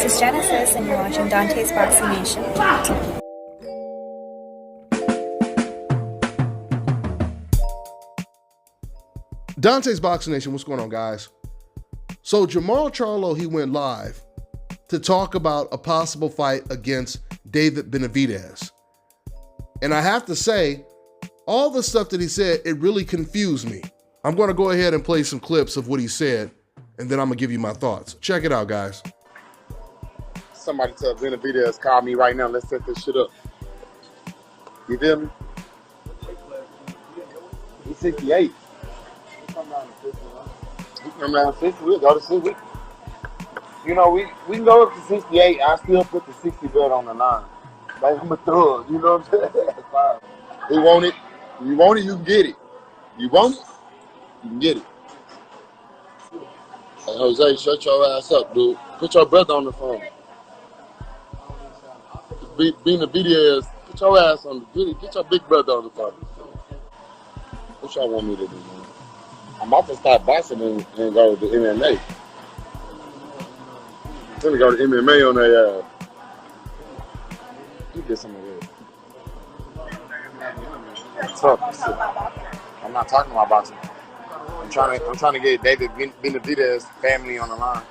This is Genesis, and you're watching Dante's Vaccination. Dante's Vaccination, what's going on, guys? So Jermall Charlo, he went live to talk about a possible fight against David Benavidez. And I have to say, all the stuff that he said, it really confused me. I'm going to go ahead and play some clips of what he said, and then I'm going to give you my thoughts. Check it out, guys. Somebody tell Benavidez, call me right now. Let's set this shit up. You feel me? He's 68. We come down to 50, we'll go to 60. You know, we can go up to 68. I still put the 60 bet on the line. Like, I'm a thug, you know what I'm saying? That's fine. He want it. You want it, you can get it. You want it, you can get it. Hey, Jose, shut your ass up, dude. Put your brother on the phone. Benavidez, put your ass on the get your big brother on the phone. What y'all want me to do, man? I'm about to start boxing and go to MMA. I'm gonna go to MMA on that. You get some of that. Tough. I'm not talking about boxing. I'm trying to get David Benavidez family on the line.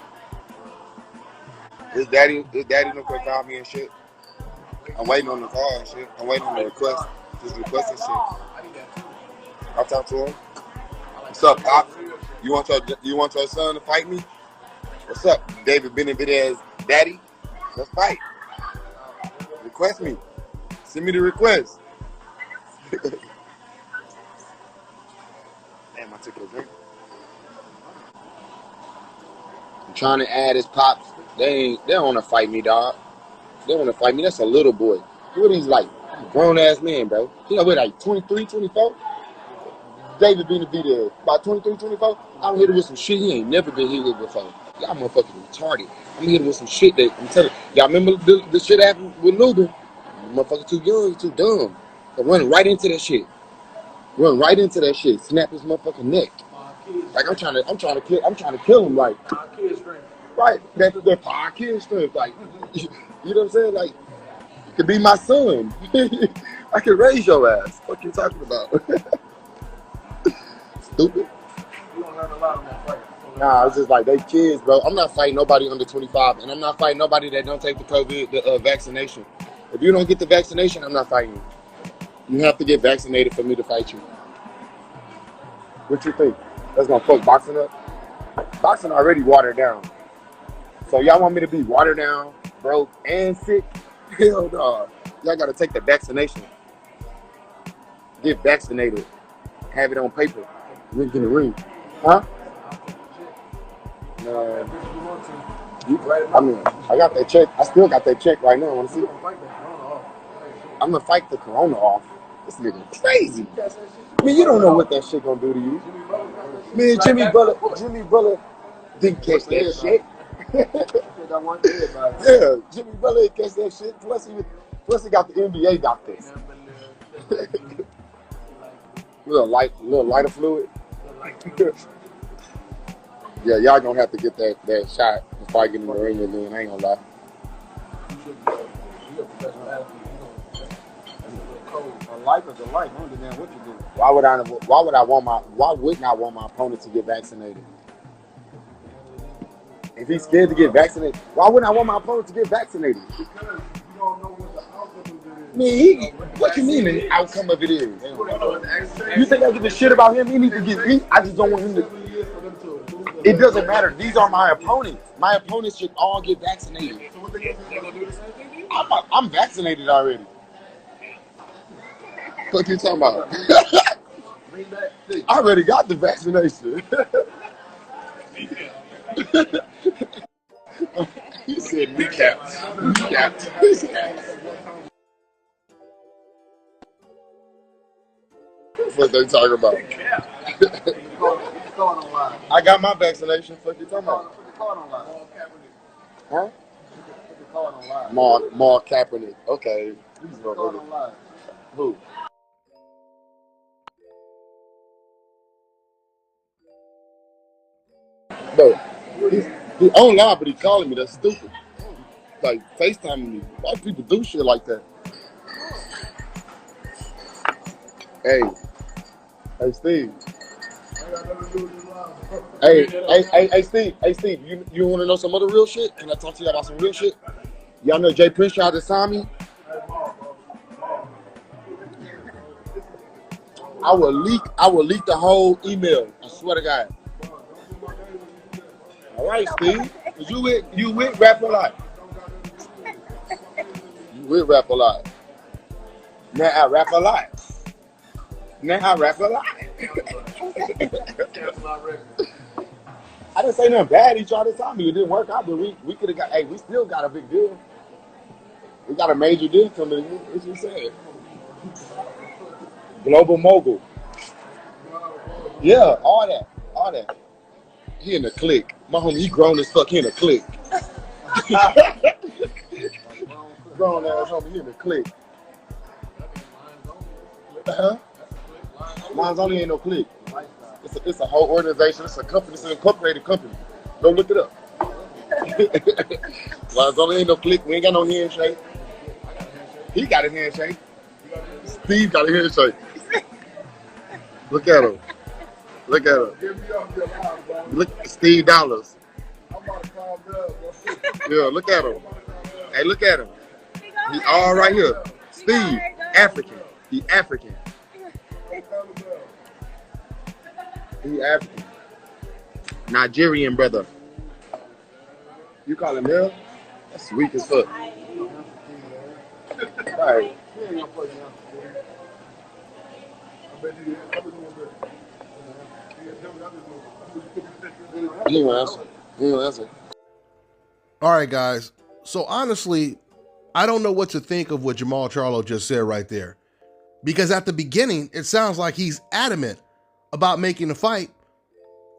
His daddy no quick call me and shit. I'm waiting on the call and shit. I'm waiting on the request. Just requesting shit. I'll talk to him. What's up, Pop? You want your son to fight me? What's up, David Benavidez daddy? Let's fight. Request me. Send me the request. Damn, I took a drink. I'm trying to add his pops. They don't want to fight me, dog. They want to fight me. That's a little boy. What he's like? Grown ass man, bro. He know what, like 23, 24? David Benavidez, about 23, 24. I'm hit him with some shit he ain't never been hit with before. Y'all motherfucking retarded. I'm hit him with some shit that I'm telling y'all. Remember the shit happened with Lubin? Motherfucker too young, too dumb. So run right into that shit. Run right into that shit. Snap his motherfucking neck. Like I'm trying to kill him. Like right, that 5 kids strength. Like you know what I'm saying? Like you could be my son. I can raise your ass. What you talking about? Stupid. You don't learn a lot on that fight. Nah, it's just like they kids, bro. I'm not fighting nobody under 25, and I'm not fighting nobody that don't take the vaccination. If you don't get the vaccination, I'm not fighting you. You have to get vaccinated for me to fight you. What you think? That's gonna fuck boxing up? Boxing already watered down. So y'all want me to be watered down, broke, and sick? Hell no. Y'all gotta take the vaccination. Get vaccinated. Have it on paper. Ring in the ring. Huh? No. I got that check. I still got that check right now. Want to see? I'm gonna fight the corona off. This nigga crazy. I mean, you don't know what that shit gonna do to you. Me and Jimmy Butler didn't catch that shit. Yeah, Jimmy Butler didn't catch that shit. Plus he got the NBA doctors. little lighter fluid. Yeah, y'all gonna have to get that shot before I get in the ring and then I ain't gonna lie. A life is a life. I don't understand what you do. Why wouldn't I want my opponent to get vaccinated? If he's scared to get vaccinated, why wouldn't I want my opponent to get vaccinated? Because you don't know what the outcome of it is. What you mean the outcome of it is? You think I give a shit about him? He needs to get me. I just don't want him to. It doesn't matter. These are my opponents. My opponents should all get vaccinated. So what they gonna do the same thing to you? I'm vaccinated already. What you talking about? I already got the vaccination. He said kneecaps. What they talking about? I got my vaccination. What you talking about? Huh? Mark Kaepernick. Okay. Who? No. He online, but he calling me. That's stupid. like FaceTiming me. Why do people do shit like that? Hey, Steve. Hey, Steve. You want to know some other real shit? Can I talk to you about some real shit? Y'all know Jay Prince tried to sign me. I will leak the whole email. I swear to God. All right, Steve. You with Rap a Lot. You with Rap a Lot. Now I rap a lot. I didn't say nothing bad. He tried to sign me. It didn't work out, but we could have got. Hey, we still got a big deal. We got a major deal coming in. What you said? Global mogul. Yeah, all that. He in the clique. My homie, he grown as fuck. He in the clique. Grown ass homie, he in the clique. Mine's only ain't no clique. It's a whole organization. It's a company. It's an incorporated company. Go look it up. Mine's only ain't no clique. We ain't got no handshake. He got a handshake. Steve got a handshake. Look at him. Look at Steve Dollars. Yeah, look at him. Hey, look at him. He all right here. Steve, African. He African. He African. Nigerian brother. You call him Bill? That's weak as fuck. Right. He ain't answer. All right, guys. So honestly, I don't know what to think of what Jermall Charlo just said right there. Because at the beginning, it sounds like he's adamant about making the fight.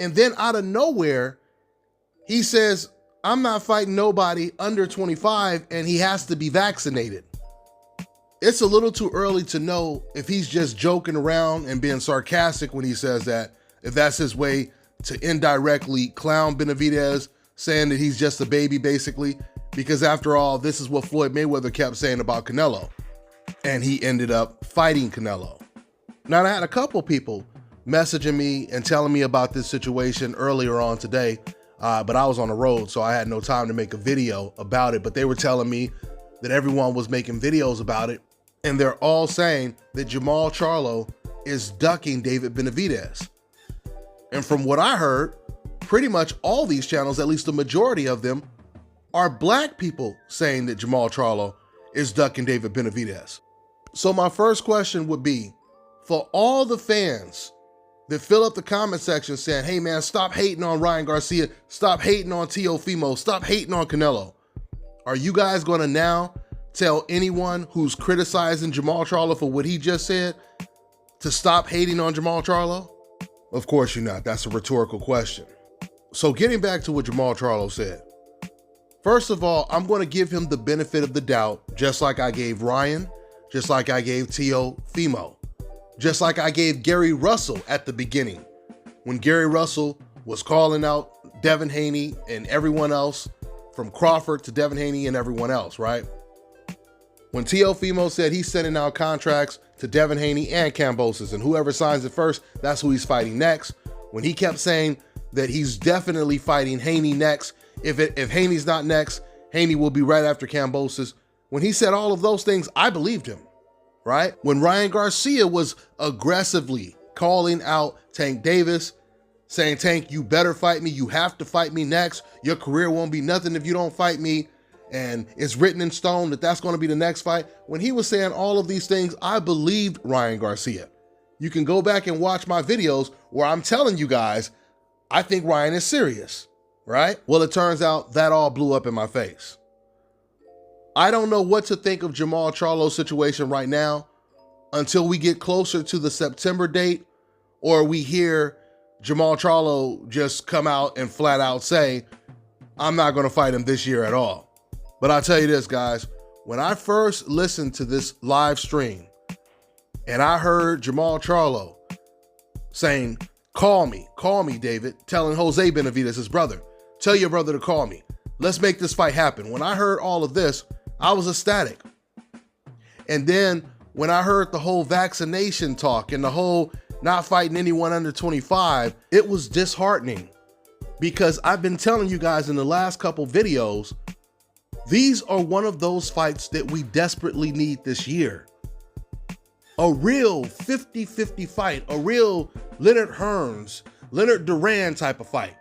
And then out of nowhere, he says, I'm not fighting nobody under 25 and he has to be vaccinated. It's a little too early to know if he's just joking around and being sarcastic when he says that, if that's his way to indirectly clown Benavidez, saying that he's just a baby, basically, because after all, this is what Floyd Mayweather kept saying about Canelo, and he ended up fighting Canelo. Now, I had a couple people messaging me and telling me about this situation earlier on today, but I was on the road, so I had no time to make a video about it, but they were telling me that everyone was making videos about it, and they're all saying that Jermall Charlo is ducking David Benavidez. And from what I heard, pretty much all these channels, at least the majority of them, are black people saying that Jermall Charlo is ducking David Benavidez. So my first question would be, for all the fans that fill up the comment section saying, hey man, stop hating on Ryan Garcia, stop hating on Teofimo, stop hating on Canelo, are you guys gonna now tell anyone who's criticizing Jermall Charlo for what he just said to stop hating on Jermall Charlo? Of course you're not. That's a rhetorical question. So getting back to what Jermall Charlo said. First of all, I'm going to give him the benefit of the doubt, just like I gave Ryan, just like I gave Teofimo, just like I gave Gary Russell at the beginning, when Gary Russell was calling out Devin Haney and everyone else, from Crawford to Devin Haney and everyone else, right? When Teofimo said he's sending out contracts to Devin Haney and Kambosos, and whoever signs it first, that's who he's fighting next. When he kept saying that he's definitely fighting Haney next, if Haney's not next, Haney will be right after Kambosos. When he said all of those things, I believed him, right? When Ryan Garcia was aggressively calling out Tank Davis, saying, Tank, you better fight me. You have to fight me next. Your career won't be nothing if you don't fight me. And it's written in stone that that's going to be the next fight. When he was saying all of these things, I believed Ryan Garcia. You can go back and watch my videos where I'm telling you guys, I think Ryan is serious, right? Well, it turns out that all blew up in my face. I don't know what to think of Jermall Charlo's situation right now until we get closer to the September date, or we hear Jermall Charlo just come out and flat out say, I'm not going to fight him this year at all. But I'll tell you this, guys, when I first listened to this live stream and I heard Jermall Charlo saying, call me, David, telling Jose Benavidez, his brother, tell your brother to call me. let's make this fight happen. When I heard all of this, I was ecstatic. And then when I heard the whole vaccination talk and the whole not fighting anyone under 25, it was disheartening, because I've been telling you guys in the last couple videos, these are one of those fights that we desperately need this year. A real 50-50 fight, a real Leonard Hearns, Leonard Duran type of fight.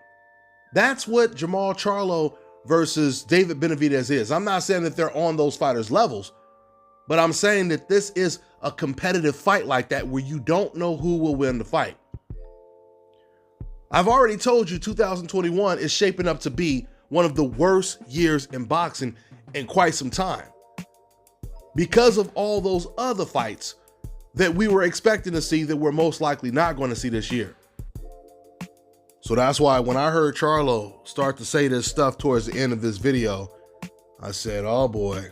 That's what Jermall Charlo versus David Benavidez is. I'm not saying that they're on those fighters' levels, but I'm saying that this is a competitive fight like that where you don't know who will win the fight. I've already told you 2021 is shaping up to be one of the worst years in boxing in quite some time, because of all those other fights that we were expecting to see that we're most likely not going to see this year. So that's why when I heard Charlo start to say this stuff towards the end of this video, I said, oh boy,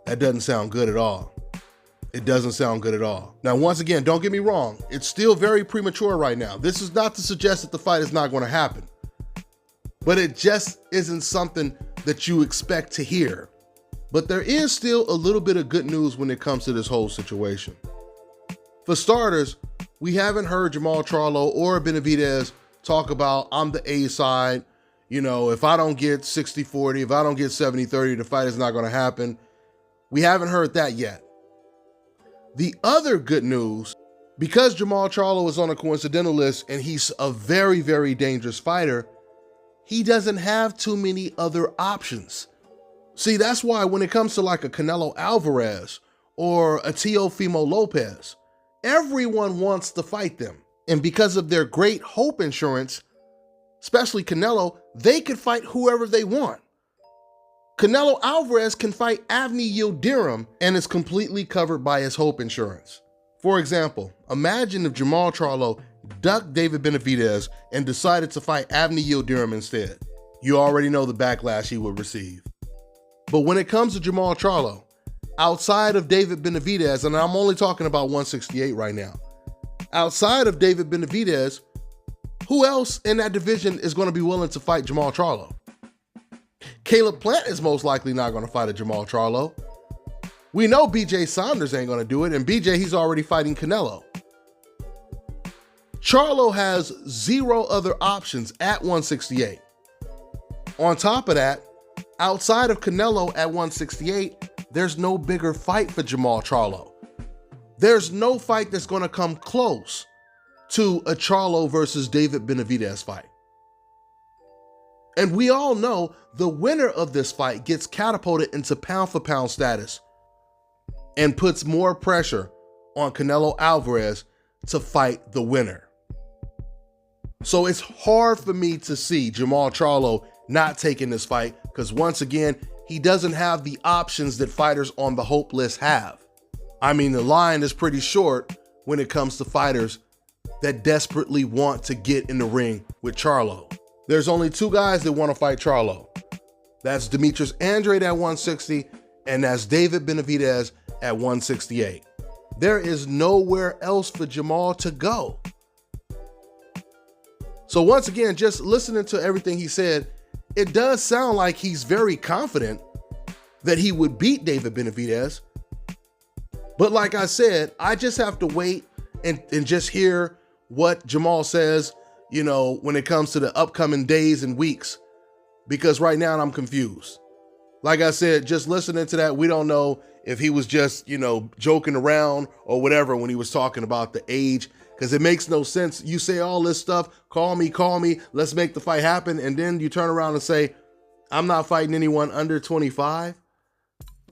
that doesn't sound good at all. It doesn't sound good at all. Now, once again, don't get me wrong. It's still very premature right now. This is not to suggest that the fight is not going to happen, but it just isn't something that you expect to hear. But there is still a little bit of good news when it comes to this whole situation. For starters, we haven't heard Jermall Charlo or Benavidez talk about, I'm the A side. You know, if I don't get 60-40, if I don't get 70-30, the fight is not going to happen. We haven't heard that yet. The other good news, because Jermall Charlo is on a coincidental list and he's a very, very dangerous fighter, he doesn't have too many other options. See, that's why when it comes to like a Canelo Alvarez or a Teofimo Lopez, everyone wants to fight them. And because of their great hope insurance, especially Canelo, they can fight whoever they want. Canelo Alvarez can fight Avni Yildirim and is completely covered by his hope insurance. For example, imagine if Jermall Charlo ducked David Benavidez and decided to fight Avni Yildirim instead. You already know the backlash he would receive. But when it comes to Jermall Charlo, outside of David Benavidez, and I'm only talking about 168 right now, outside of David Benavidez, who else in that division is going to be willing to fight Jermall Charlo? Caleb Plant is most likely not going to fight a Jermall Charlo. We know BJ Saunders ain't going to do it, and BJ, he's already fighting Canelo. Charlo has zero other options at 168. On top of that, outside of Canelo at 168, there's no bigger fight for Jermall Charlo. There's no fight that's going to come close to a Charlo versus David Benavidez fight. And we all know the winner of this fight gets catapulted into pound-for-pound status and puts more pressure on Canelo Alvarez to fight the winner. So it's hard for me to see Jermall Charlo not taking this fight, because once again, he doesn't have the options that fighters on the hope list have. I mean, the line is pretty short when it comes to fighters that desperately want to get in the ring with Charlo. There's only two guys that want to fight Charlo. That's Demetrius Andrade at 160, and that's David Benavidez at 168. There is nowhere else for Jermall to go. So once again, just listening to everything he said, it does sound like he's very confident that he would beat David Benavidez. But like I said, I just have to wait and just hear what Jermall says, you know, when it comes to the upcoming days and weeks, because right now I'm confused. Like I said, just listening to that, we don't know if he was just, you know, joking around or whatever when he was talking about the age, because it makes no sense. You say all this stuff, call me, let's make the fight happen, and then you turn around and say, I'm not fighting anyone under 25.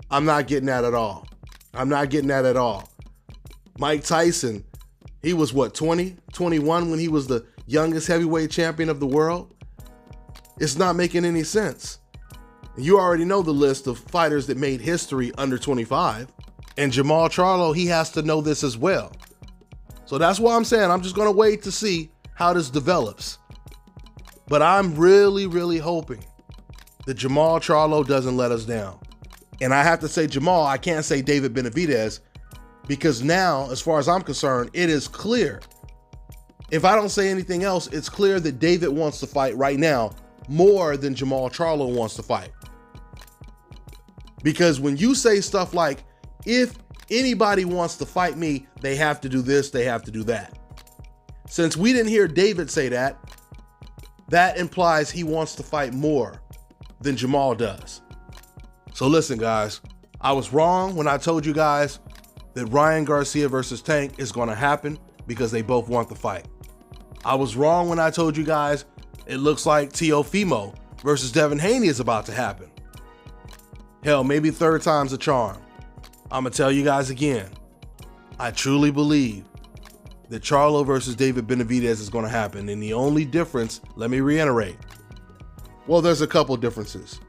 I'm not getting that at all. I'm not getting that at all. Mike Tyson, he was what, 20, 21 when he was the youngest heavyweight champion of the world? It's not making any sense. You already know the list of fighters that made history under 25. And Jermall Charlo, he has to know this as well. So that's why I'm saying I'm just going to wait to see how this develops. But I'm really, really hoping that Jermall Charlo doesn't let us down. And I have to say Jermall, I can't say David Benavidez, because now, as far as I'm concerned, it is clear. If I don't say anything else, it's clear that David wants to fight right now more than Jermall Charlo wants to fight. Because when you say stuff like, if anybody wants to fight me, they have to do this, they have to do that. Since we didn't hear David say that, that implies he wants to fight more than Jermall does. So listen, guys, I was wrong when I told you guys that Ryan Garcia versus Tank is going to happen because they both want the fight. I was wrong when I told you guys it looks like Teofimo versus Devin Haney is about to happen. Hell, maybe third time's a charm. I'm going to tell you guys again, I truly believe that Charlo versus David Benavidez is going to happen. And the only difference, let me reiterate, well, there's a couple differences.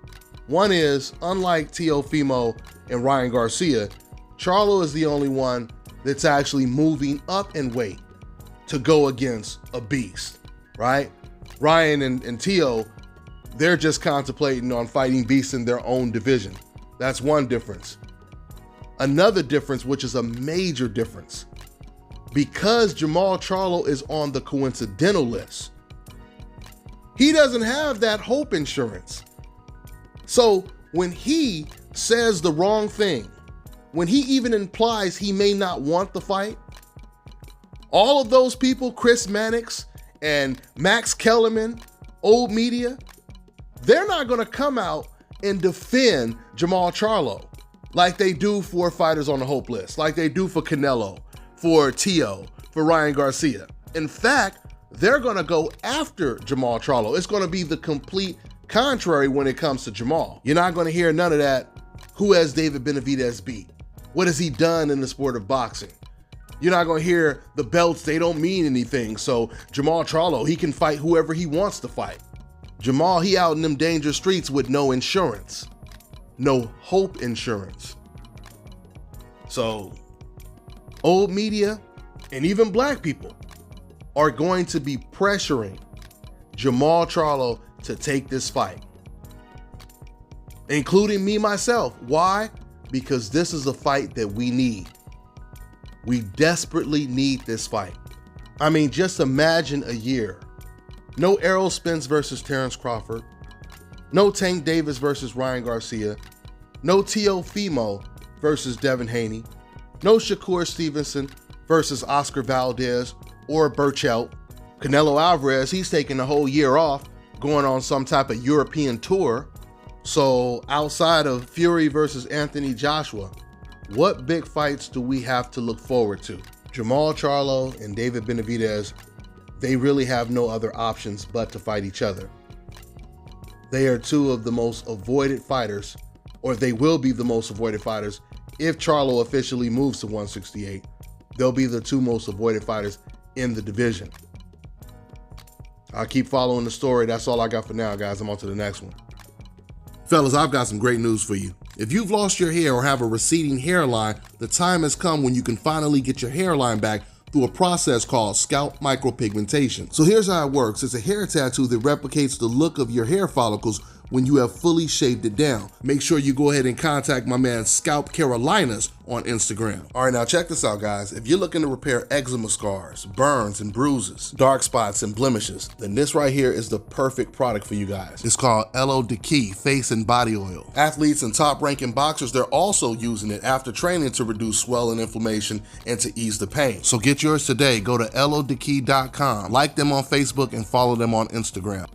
One is, unlike Teofimo and Ryan Garcia, Charlo is the only one that's actually moving up in weight to go against a beast, right? Ryan and Teo, they're just contemplating on fighting beasts in their own division. That's one difference. Another difference, which is a major difference, because Jermall Charlo is on the coincidental list, he doesn't have that hope insurance. So when he says the wrong thing, when he even implies he may not want the fight, all of those people, Chris Mannix and Max Kellerman, old media, they're not going to come out and defend Jermall Charlo like they do for fighters on the hope list, like they do for Canelo, for Teo, for Ryan Garcia. In fact, they're going to go after Jermall Charlo. It's going to be the complete contrary when it comes to Jermall. You're not going to hear none of that. Who has David Benavidez beat? What has he done in the sport of boxing? You're not going to hear the belts, they don't mean anything. So Jermall Charlo, he can fight whoever he wants to fight. Jermall, he out in them dangerous streets with no insurance, no hope insurance. So old media and even black people are going to be pressuring Jermall Charlo to take this fight, including me myself. Why? Because this is a fight that we need. We desperately need this fight. I mean, just imagine a year. No Errol Spence versus Terrence Crawford. No Tank Davis versus Ryan Garcia. No Teofimo versus Devin Haney. No Shakur Stevenson versus Oscar Valdez or Burchelt. Canelo Alvarez, he's taking the whole year off, going on some type of European tour. So outside of Fury versus Anthony Joshua, what big fights do we have to look forward to? Jermall Charlo and David Benavidez, they really have no other options but to fight each other. They are two of the most avoided fighters, or they will be the most avoided fighters. If Charlo officially moves to 168, they'll be the two most avoided fighters in the division. I'll keep following the story. That's all I got for now, guys. I'm on to the next one. Fellas, I've got some great news for you. If you've lost your hair or have a receding hairline, the time has come when you can finally get your hairline back through a process called scalp micropigmentation. So here's how it works. It's a hair tattoo that replicates the look of your hair follicles when you have fully shaved it down. Make sure you go ahead and contact my man Scalp Carolinas on Instagram. All right, now check this out, guys. If you're looking to repair eczema scars, burns and bruises, dark spots and blemishes, then this right here is the perfect product for you guys. It's called Elo Deki Face and Body Oil. Athletes and top-ranking boxers, they're also using it after training to reduce swelling, inflammation, and to ease the pain. So get yours today. Go to elodeki.com, like them on Facebook, and follow them on Instagram.